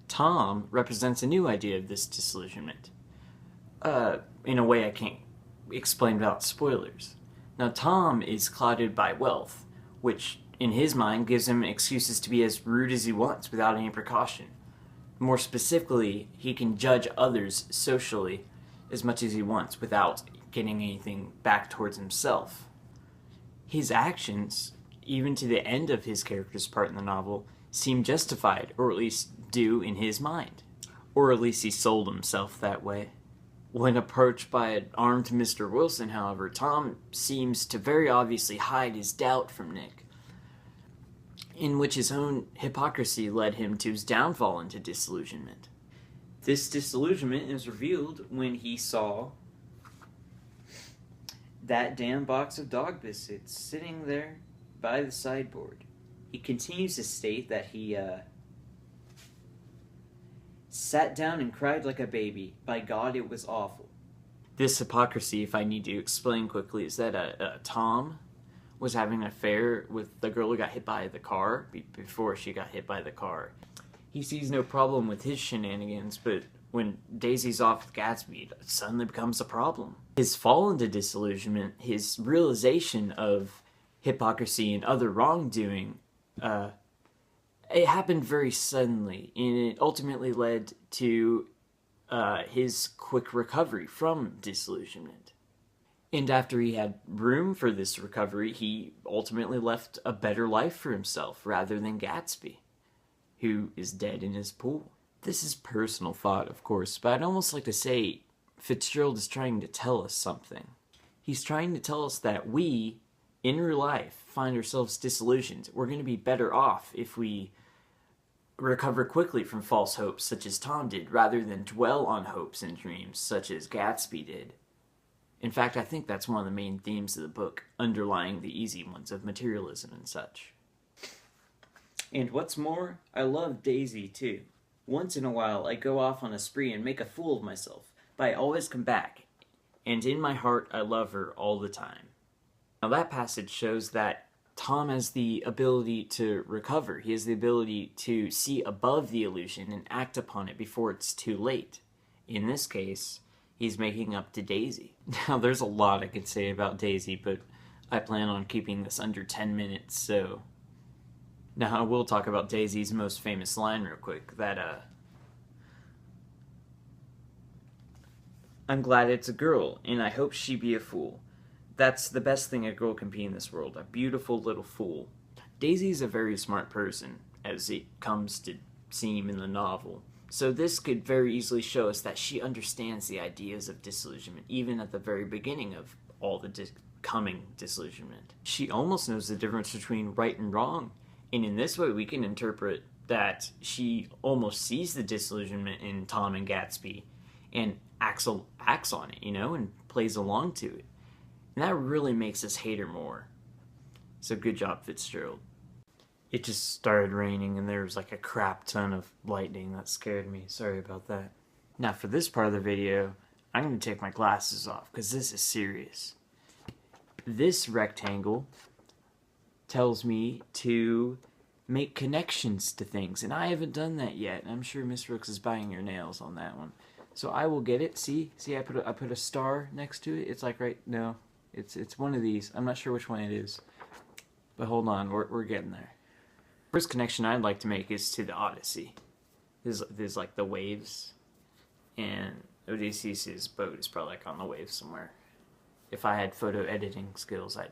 Tom represents a new idea of this disillusionment. In a way I can't explain without spoilers. Now, Tom is clouded by wealth, which, in his mind, gives him excuses to be as rude as he wants without any precaution. More specifically, he can judge others socially as much as he wants without getting anything back towards himself. His actions, even to the end of his character's part in the novel, seem justified, or at least do in his mind. Or at least he sold himself that way. When approached by an armed Mr. Wilson, however, Tom seems to very obviously hide his doubt from Nick, in which his own hypocrisy led him to his downfall into disillusionment. This disillusionment is revealed when he saw that damn box of dog biscuits sitting there by the sideboard. He continues to state that he sat down and cried like a baby. By God, it was awful. This hypocrisy, if I need to explain quickly, is that Tom was having an affair with the girl who got hit by the car before she got hit by the car. He sees no problem with his shenanigans, but when Daisy's off with Gatsby, it suddenly becomes a problem. His fall into disillusionment, his realization of hypocrisy and other wrongdoing, it happened very suddenly, and it ultimately led to his quick recovery from disillusionment. And after he had room for this recovery, he ultimately left a better life for himself rather than Gatsby, who is dead in his pool. This is personal thought, of course, but I'd almost like to say Fitzgerald is trying to tell us something. He's trying to tell us that we, in real life, find ourselves disillusioned. We're going to be better off if we recover quickly from false hopes, such as Tom did, rather than dwell on hopes and dreams, such as Gatsby did. In fact, I think that's one of the main themes of the book, underlying the easy ones of materialism and such. And what's more, I love Daisy too. Once in a while, I go off on a spree and make a fool of myself, but I always come back, and in my heart, I love her all the time. Now that passage shows that Tom has the ability to recover. He has the ability to see above the illusion and act upon it before it's too late. In this case, he's making up to Daisy. Now, there's a lot I could say about Daisy, but I plan on keeping this under 10 minutes, so... Now, I will talk about Daisy's most famous line real quick, that, I'm glad it's a girl, and I hope she be a fool. That's the best thing a girl can be in this world, a beautiful little fool. Daisy's a very smart person, as it comes to seem in the novel. So this could very easily show us that she understands the ideas of disillusionment, even at the very beginning of all the coming disillusionment. She almost knows the difference between right and wrong, and in this way we can interpret that she almost sees the disillusionment in Tom and Gatsby, and acts on it, and plays along to it. And that really makes us hate her more. So good job, Fitzgerald. It just started raining and there was like a crap ton of lightning. That scared me. Sorry about that. Now for this part of the video, I'm going to take my glasses off because this is serious. This rectangle tells me to make connections to things, and I haven't done that yet. I'm sure Miss Brooks is biting your nails on that one. So I will get it. See, I put a star next to it. It's like no. It's one of these. I'm not sure which one it is. But hold on, we're getting there. First connection I'd like to make is to the Odyssey. There's like the waves, and Odysseus' boat is probably like on the waves somewhere. If I had photo editing skills, I'd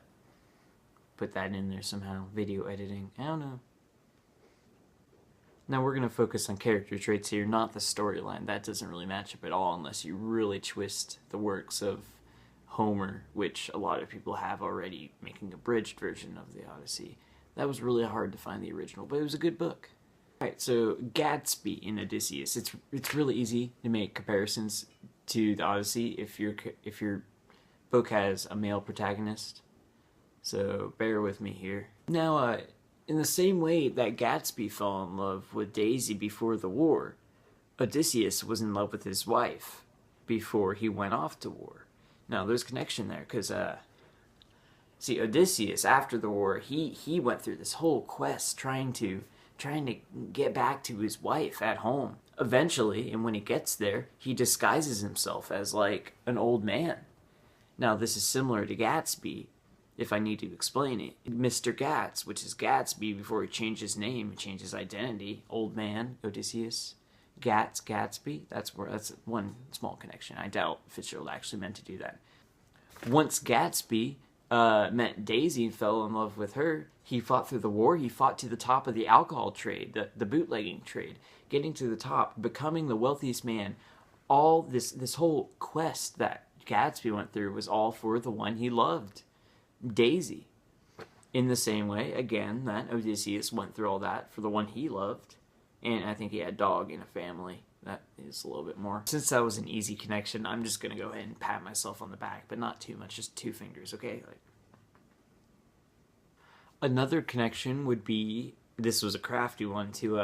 put that in there somehow. Video editing, I don't know. Now we're going to focus on character traits here, not the storyline. That doesn't really match up at all unless you really twist the works of Homer, which a lot of people have already, making a bridged version of the Odyssey. That was really hard to find the original, but it was a good book. Alright, so Gatsby in Odysseus. It's really easy to make comparisons to the Odyssey if your book has a male protagonist. So bear with me here. Now, in the same way that Gatsby fell in love with Daisy before the war, Odysseus was in love with his wife before he went off to war. Now, there's a connection there, because, see, Odysseus, after the war, he went through this whole quest trying to trying to get back to his wife at home. Eventually, and when he gets there, he disguises himself as like an old man. Now, this is similar to Gatsby, if I need to explain it. Mr. Gats, which is Gatsby before he changed his name, changed his identity. Old man, Odysseus. Gatsby. That's one small connection. I doubt Fitzgerald actually meant to do that. Once Gatsby met Daisy and fell in love with her, he fought through the war. He fought to the top of the alcohol trade, the bootlegging trade, getting to the top, becoming the wealthiest man. All this whole quest that Gatsby went through was all for the one he loved, Daisy. In the same way, again, that Odysseus went through all that for the one he loved. And I think he had a dog and a family. That is a little bit more. Since that was an easy connection, I'm just going to go ahead and pat myself on the back, but not too much, just 2 fingers, okay? Another connection would be, this was a crafty one, to,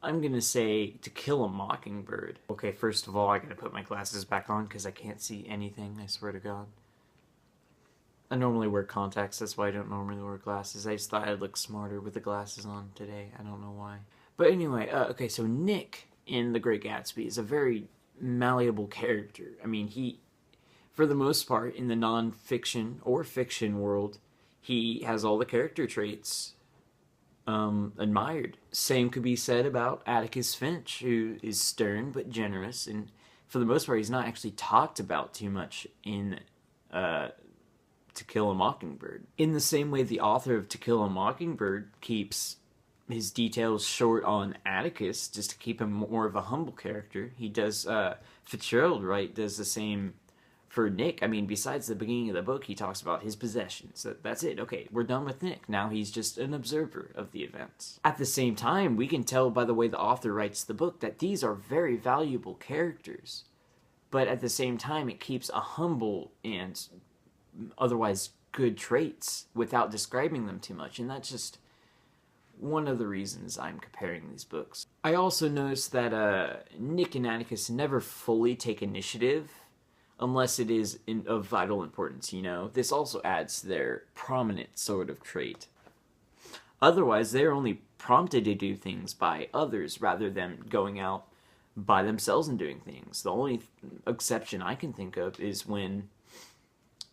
I'm going to say To Kill a Mockingbird. Okay, first of all, I got to put my glasses back on because I can't see anything, I swear to God. I normally wear contacts, that's why I don't normally wear glasses. I just thought I'd look smarter with the glasses on today, I don't know why. But anyway, okay, so Nick in The Great Gatsby is a very malleable character. I mean, he, for the most part, in the non-fiction or fiction world, he has all the character traits admired. Same could be said about Atticus Finch, who is stern but generous, and for the most part, he's not actually talked about too much in To Kill a Mockingbird. In the same way, the author of To Kill a Mockingbird keeps his details short on Atticus, just to keep him more of a humble character. He does, Fitzgerald, right, does the same for Nick. I mean, besides the beginning of the book, he talks about his possessions. That's it. Okay, we're done with Nick. Now he's just an observer of the events. At the same time, we can tell by the way the author writes the book that these are very valuable characters. But at the same time, it keeps a humble and otherwise good traits without describing them too much. And that's just one of the reasons I'm comparing these books. I also noticed that Nick and Atticus never fully take initiative unless it is of vital importance, you know? This also adds to their prominent sort of trait. Otherwise, they're only prompted to do things by others rather than going out by themselves and doing things. The only exception I can think of is when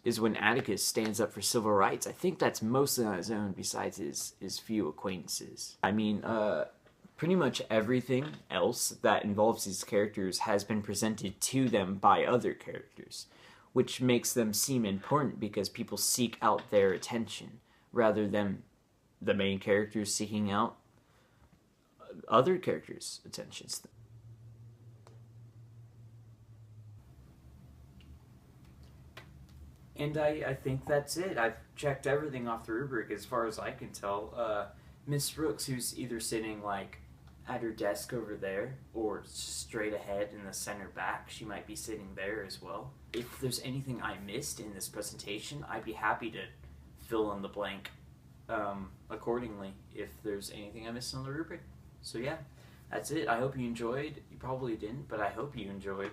Atticus stands up for civil rights. I think that's mostly on his own besides his few acquaintances. I mean, pretty much everything else that involves these characters has been presented to them by other characters, which makes them seem important because people seek out their attention rather than the main characters seeking out other characters' attentions. And I think that's it. I've checked everything off the rubric as far as I can tell. Miss Brooks, who's either sitting like at her desk over there or straight ahead in the center back, she might be sitting there as well. If there's anything I missed in this presentation, I'd be happy to fill in the blank accordingly if there's anything I missed on the rubric. So yeah, that's it. I hope you enjoyed. You probably didn't, but I hope you enjoyed.